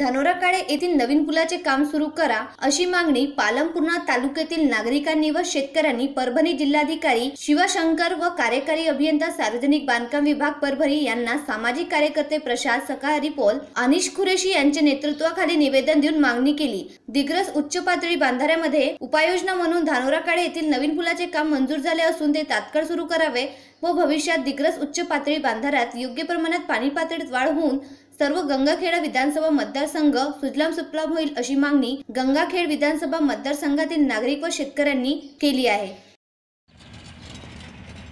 धानोरा काळे येथील नवीन पुलाचे काम सुरू करा अशी मागणी पालम पूर्णा तालुक्यातील नागरिकांनी व शेतकऱ्यांनी परभणी जिल्हाधिकारी शिवशंकर व कार्यकारी अभियंता सार्वजनिक बांधकाम विभाग परभणी यांना सामाजिक कार्यकर्ते प्रशांत सकाहरी पोल अनिश कुरेशी यांच्या नेतृत्वाखाली निवेदन देऊन मागणी केली। दिग्रस उच्च पातळी बांधाऱ्यामध्ये उपाययोजना म्हणून धानोरा काळे येथील नवीन पुलाचे काम मंजूर झाले असून ते तात्काळ सुरू करावे व भविष्यात दिग्रस उच्च पातळी बांधाऱ्यात योग्य प्रमाणात पाणी पातळीत वाढ होऊन सर्व गंगाखेड विधानसभा मतदारसंघ सुजलाम सुफलाम होईल अशी मागणी गंगाखेड विधानसभा मतदारसंघातील नागरिक व शेतकऱ्यांनी केली आहे।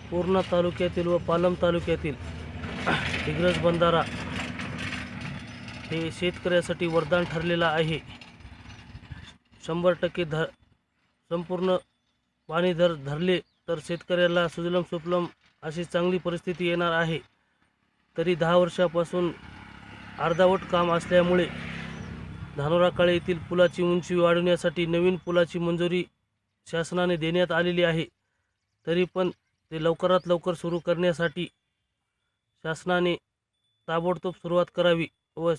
पूर्णा तालुक्यातील व पालम तालुक्यातील दिग्रस बंधारा हे शेतकऱ्यासाठी वरदान ठरलेला आहे। 100% संपूर्ण पाणी धरले तर शेतकऱ्याला सुजलाम सुफलाम अशी चांगली परिस्थिती येणार आहे। तरी 10 वर्षापासून अर्धवट काम असल्यामुळे धानोरा काळे येथील पुलाची उंची वाढवण्यासाठी नवीन पुलाची मंजुरी शासनाने देण्यात आलेली आहे। तरी पण ते लवकरात लवकर सुरू करण्यासाठी शासनाने ताबडतोब सुरुवात करावी व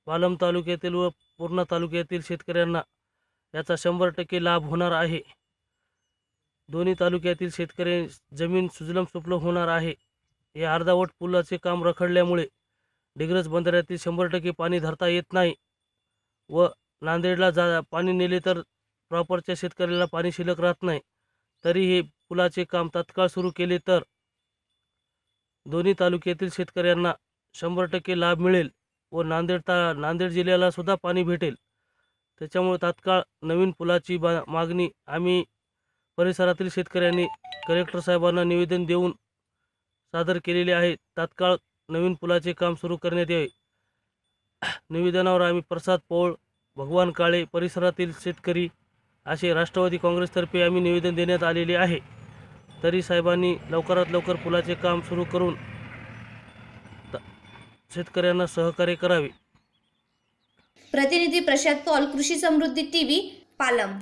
पालम तालुक्यातील व पूर्णा तालुक्यातील शेतकऱ्यांना याचा 100% लाभ होणार आहे। दोन्ही तालुक्यातील शेतकरी जमीन सुजलाम सुफलाम होणार आहे। हे अर्धवट पुलाचे काम रखडल्यामुळे दिग्रस बंधाऱ्यातील 100% पाणी धरता येत नाही व नांदेडला पाणी नेले तर प्रॉपरच्या शेतकऱ्याला पाणी शिल्लक राहत नाही। तरी हे पुलाचे काम तात्काळ सुरू केले तर दोन्ही तालुक्यातील शेतकऱ्यांना 100% लाभ मिळेल व नांदेड जिल्ह्याला सुद्धा पाणी भेटेल। त्याच्यामुळे तात्काळ नवीन पुलाची मागणी आम्ही परिसरातील शेतकऱ्यांनी कलेक्टर साहेबांना निवेदन देऊन सादर केलेले आहे। तात्काळ नवीन पुलाचे काम सुरू करण्यात यावे। निवेदनावर आम्ही प्रसाद पोळ, भगवान काळे परिसरातील शेतकरी असे राष्ट्रवादी काँग्रेसतर्फे आम्ही निवेदन देण्यात आलेले आहे। तरी साहेबांनी लवकरात लवकर पुलाचे काम सुरू करून शेतकऱ्यांना सहकार्य करावे। प्रतिनिधी प्रशांत पॉल, कृषी समृद्धी टीव्ही, पालम।